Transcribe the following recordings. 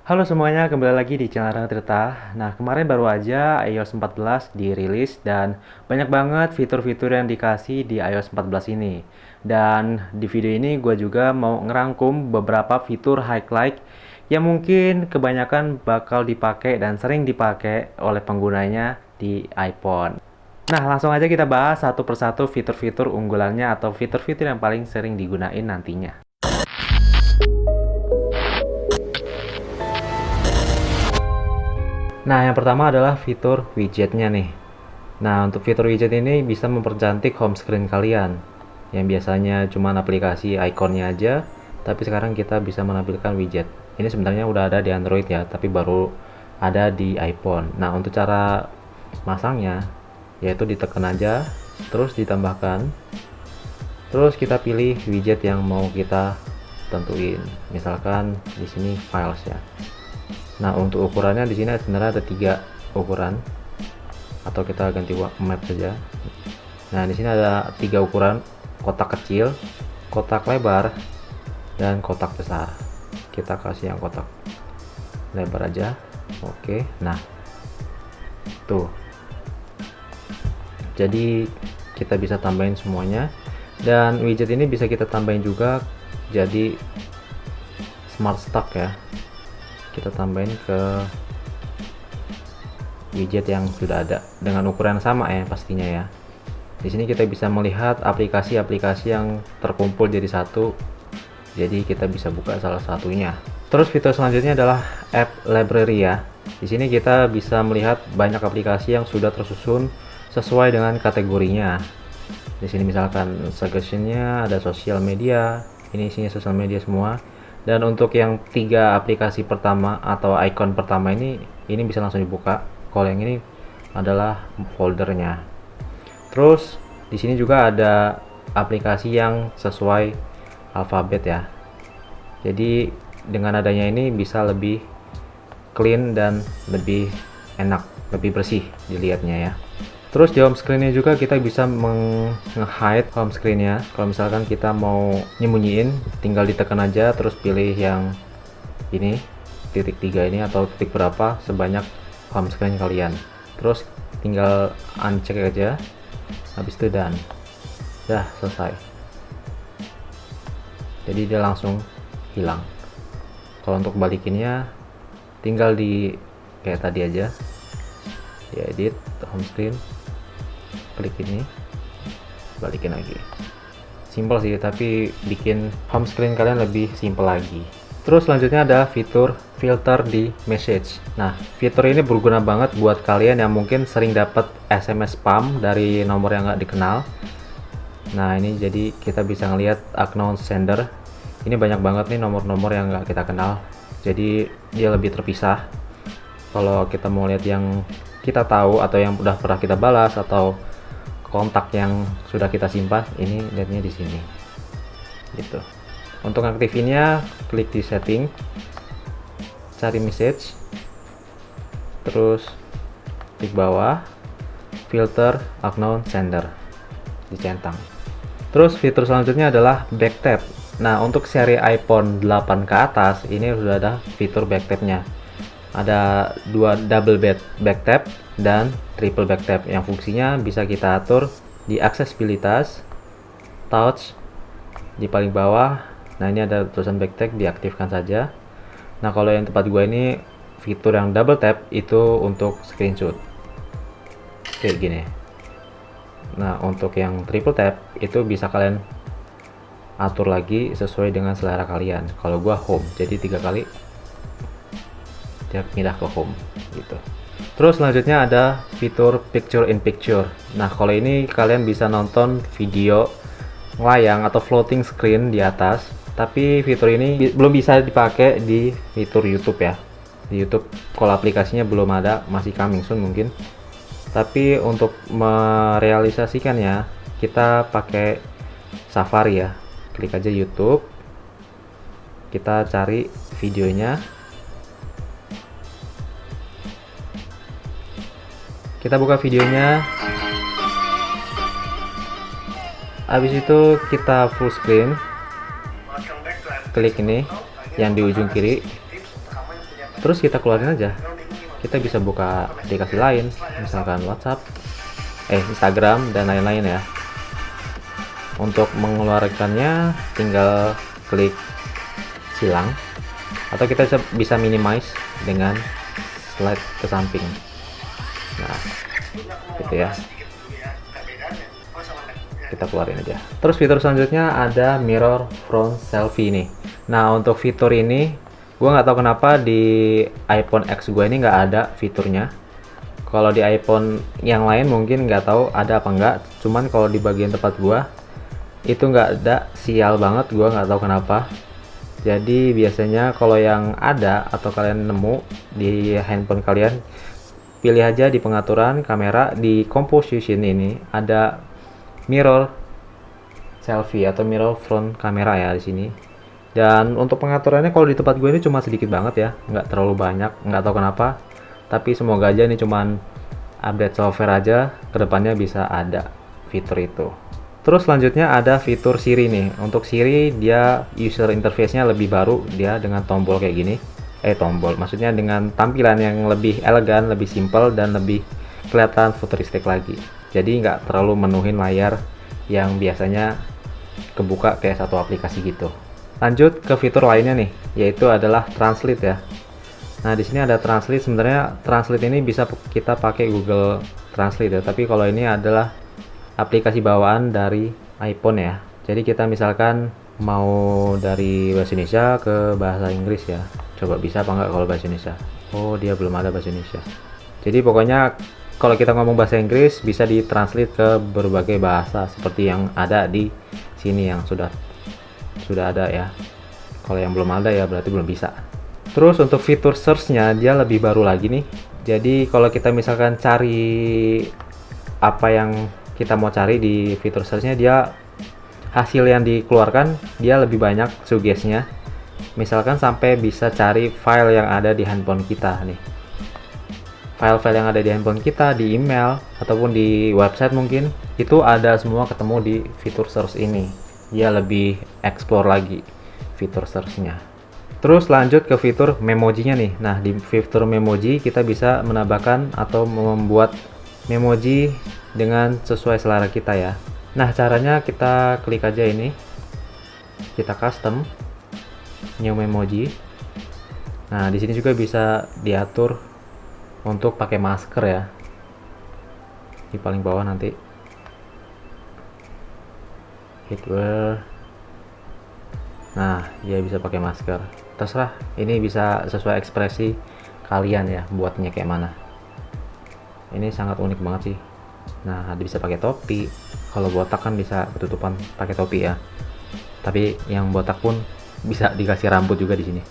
Halo semuanya, kembali lagi di channel Rangga Tirta. Nah, kemarin baru aja iOS 14 dirilis dan banyak banget fitur-fitur yang dikasih di iOS 14 ini. Dan di video ini gue juga mau ngerangkum beberapa fitur highlight yang mungkin kebanyakan bakal dipakai dan sering dipakai oleh penggunanya di iPhone. Nah, langsung aja kita bahas satu persatu fitur-fitur unggulannya atau fitur-fitur yang paling sering digunain nantinya. Nah, yang pertama adalah fitur widgetnya nih. Nah, untuk fitur widget ini bisa mempercantik home screen kalian. Yang biasanya cuma aplikasi ikonnya aja, tapi sekarang kita bisa menampilkan widget. Ini sebenarnya udah ada di Android ya, tapi baru ada di iPhone. Nah, untuk cara masangnya, yaitu ditekan aja, terus ditambahkan, terus kita pilih widget yang mau kita tentuin. Misalkan di sini files ya. Nah, untuk ukurannya di sini sebenarnya ada 3 ukuran, atau kita ganti map saja. Nah, di sini ada 3 ukuran: kotak kecil, kotak lebar, dan kotak besar. Kita kasih yang kotak lebar aja. Oke. Nah, tuh. Jadi kita bisa tambahin semuanya, dan widget ini bisa kita tambahin juga jadi smart stack ya. Kita tambahin ke widget yang sudah ada dengan ukuran sama ya pastinya ya. Di sini kita bisa melihat aplikasi-aplikasi yang terkumpul jadi satu. Jadi kita bisa buka salah satunya. Terus fitur selanjutnya adalah app library ya. Di sini kita bisa melihat banyak aplikasi yang sudah tersusun sesuai dengan kategorinya. Di sini misalkan suggestionnya ada sosial media, ini isinya sosial media semua. Dan untuk yang 3 aplikasi pertama atau icon pertama ini bisa langsung dibuka. Kalau yang ini adalah foldernya. Terus di sini juga ada aplikasi yang sesuai alfabet ya. Jadi dengan adanya ini bisa lebih clean dan lebih enak, lebih bersih dilihatnya ya. Terus di home screen-nya juga kita bisa nge-hide home screen-nya. Kalau misalkan kita mau nyembunyiin, tinggal ditekan aja terus pilih yang ini, titik 3 ini atau titik berapa sebanyak home screen kalian. Terus tinggal uncheck aja. Habis itu done. Dah selesai. Jadi dia langsung hilang. Kalau untuk balikinnya tinggal di kayak tadi aja. Di edit home screen, klik ini, balikin lagi. Simple sih, tapi bikin home screen kalian lebih simple lagi. Terus selanjutnya ada fitur filter di message. Nah, fitur ini berguna banget buat kalian yang mungkin sering dapat SMS spam dari nomor yang nggak dikenal. Nah, ini jadi kita bisa ngelihat unknown sender. Ini banyak banget nih nomor-nomor yang nggak kita kenal. Jadi dia lebih terpisah. Kalau kita mau lihat yang kita tahu atau yang udah pernah kita balas atau kontak yang sudah kita simpan, ini lihatnya di sini. Gitu. Untuk aktifinnya, klik di setting, cari message, terus klik bawah, filter unknown sender, dicentang. Terus fitur selanjutnya adalah back tap. Nah, untuk seri iPhone 8 ke atas ini sudah ada fitur back tap-nya. Ada 2 double back tap dan triple back tap yang fungsinya bisa kita atur di aksesibilitas, touch di paling bawah. Nah, ini ada tulisan back tap, diaktifkan saja. Nah, kalau yang tempat gua ini fitur yang double tap itu untuk screenshot kayak gini. Nah, untuk yang triple tap itu bisa kalian atur lagi sesuai dengan selera kalian. Kalau gua home, jadi 3 kali dia pindah ke home gitu. Terus selanjutnya ada fitur picture in picture. Nah, kalau ini kalian bisa nonton video layang atau floating screen di atas, tapi fitur ini belum bisa dipakai di fitur YouTube ya. Di YouTube kalau aplikasinya belum ada, masih coming soon mungkin. Tapi untuk merealisasikannya kita pakai Safari ya. Klik aja YouTube, kita cari videonya, kita buka videonya, habis itu kita full screen, klik ini yang di ujung kiri, Terus kita keluarin aja. Kita bisa buka aplikasi lain, misalkan WhatsApp, Instagram dan lain-lain ya. Untuk mengeluarkannya tinggal klik silang, atau kita bisa minimize dengan slide ke samping. Nah, gitu ya. Kita keluarin aja. Terus fitur selanjutnya ada mirror front selfie nih. Nah, untuk fitur ini gue nggak tahu kenapa di iPhone X gue ini nggak ada fiturnya. Kalau di iPhone yang lain mungkin nggak tahu ada apa nggak. Cuman kalau di bagian tempat gue itu nggak ada, sial banget, gue nggak tahu kenapa. Jadi biasanya kalau yang ada atau kalian nemu di handphone kalian, pilih aja di pengaturan kamera, di composition ini ada mirror selfie atau mirror front kamera ya di sini. Dan untuk pengaturannya kalau di tempat gue ini cuma sedikit banget ya, nggak terlalu banyak, nggak tahu kenapa. Tapi semoga aja ini cuman update software aja, kedepannya bisa ada fitur itu. Terus selanjutnya ada fitur Siri nih. Untuk Siri dia user interface-nya lebih baru, dia dengan tombol kayak gini. Maksudnya dengan tampilan yang lebih elegan, lebih simple dan lebih kelihatan futuristik lagi. Jadi nggak terlalu menuhin layar yang biasanya kebuka kayak satu aplikasi gitu. Lanjut ke fitur lainnya nih, yaitu adalah translate ya. Nah, di sini ada translate. Sebenarnya translate ini bisa kita pakai Google Translate ya, tapi kalau ini adalah aplikasi bawaan dari iPhone ya. Jadi kita misalkan mau dari bahasa Indonesia ke bahasa Inggris ya. Coba bisa apa nggak kalau bahasa Indonesia? Oh, dia belum ada bahasa Indonesia. Jadi pokoknya kalau kita ngomong bahasa Inggris bisa ditranslate ke berbagai bahasa seperti yang ada di sini yang sudah ada ya. Kalau yang belum ada ya berarti belum bisa. Terus untuk fitur search-nya dia lebih baru lagi nih. Jadi kalau kita misalkan cari apa yang kita mau cari di fitur search-nya, dia hasil yang dikeluarkan dia lebih banyak suggestion-nya. Misalkan sampai bisa cari file yang ada di handphone kita nih. File-file yang ada di handphone kita, di email, ataupun di website mungkin, itu ada semua ketemu di fitur search ini. Dia lebih explore lagi fitur search-nya. Terus lanjut ke fitur memoji-nya nih. Nah, di fitur memoji kita bisa menambahkan atau membuat memoji dengan sesuai selera kita ya. Nah, caranya kita klik aja ini. Kita custom new memoji. Nah, di sini juga bisa diatur untuk pakai masker ya, di paling bawah nanti hit where. Nah, dia bisa pakai masker, terserah, ini bisa sesuai ekspresi kalian ya buatnya kayak mana. Ini sangat unik banget sih. Nah, bisa pakai topi, kalau botak kan bisa ketutupan pakai topi ya, tapi yang botak pun bisa dikasih rambut juga di sini.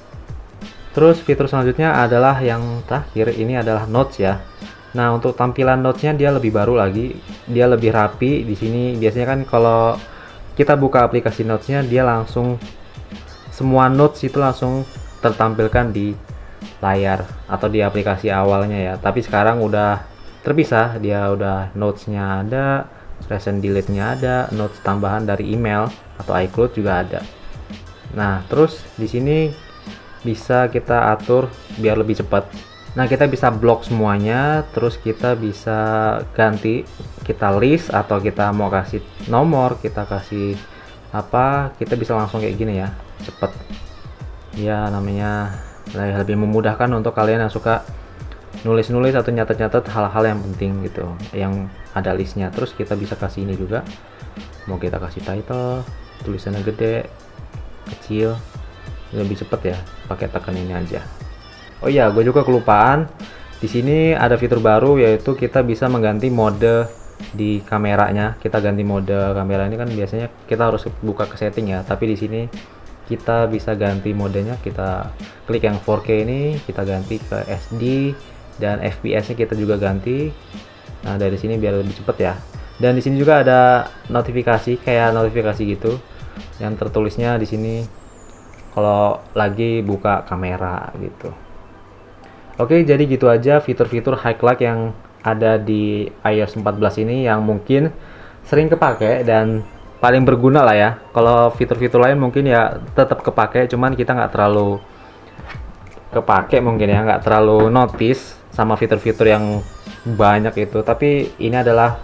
Terus fitur selanjutnya adalah yang terakhir, ini adalah notes ya. Nah, untuk tampilan notesnya dia lebih baru lagi, dia lebih rapi. Di sini biasanya kan kalau kita buka aplikasi notesnya dia langsung semua notes itu langsung tertampilkan di layar atau di aplikasi awalnya ya. Tapi sekarang udah terpisah, dia udah notesnya ada, recent delete-nya ada, notes tambahan dari email atau iCloud juga ada. Nah, terus di sini bisa kita atur biar lebih cepat. Nah, kita bisa blok semuanya, terus kita bisa ganti, kita list atau kita mau kasih nomor, kita kasih apa, kita bisa langsung kayak gini ya, cepet ya, namanya lebih memudahkan untuk kalian yang suka nulis-nulis atau nyatet-nyatet hal-hal yang penting gitu, yang ada listnya. Terus kita bisa kasih ini juga, mau kita kasih title, tulisannya gede, kecil, lebih cepet ya pakai tekan ini aja. Oh iya, gue juga kelupaan, di sini ada fitur baru yaitu kita bisa mengganti mode di kameranya. Kita ganti mode kamera ini kan biasanya kita harus buka ke setting ya, tapi di sini kita bisa ganti modenya. Kita klik yang 4K ini, kita ganti ke SD, dan FPS-nya kita juga ganti. Nah, dari sini biar lebih cepet ya. Dan di sini juga ada notifikasi, kayak notifikasi gitu, yang tertulisnya di sini kalau lagi buka kamera gitu. Oke, jadi gitu aja fitur-fitur highlight yang ada di iOS 14 ini yang mungkin sering kepake dan paling berguna lah ya. Kalau fitur-fitur lain mungkin ya tetap kepake, cuman kita nggak terlalu kepake mungkin ya, nggak terlalu notice sama fitur-fitur yang banyak itu, tapi ini adalah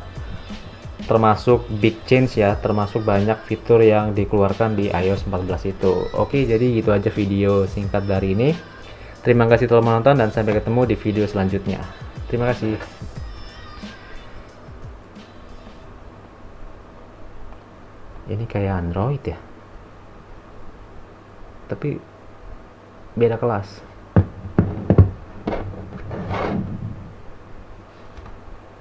termasuk big change ya, termasuk banyak fitur yang dikeluarkan di iOS 14 itu. Oke, jadi gitu aja video singkat dari ini. Terima kasih telah menonton dan sampai ketemu di video selanjutnya. Terima kasih. Ini kayak Android ya, tapi beda kelas.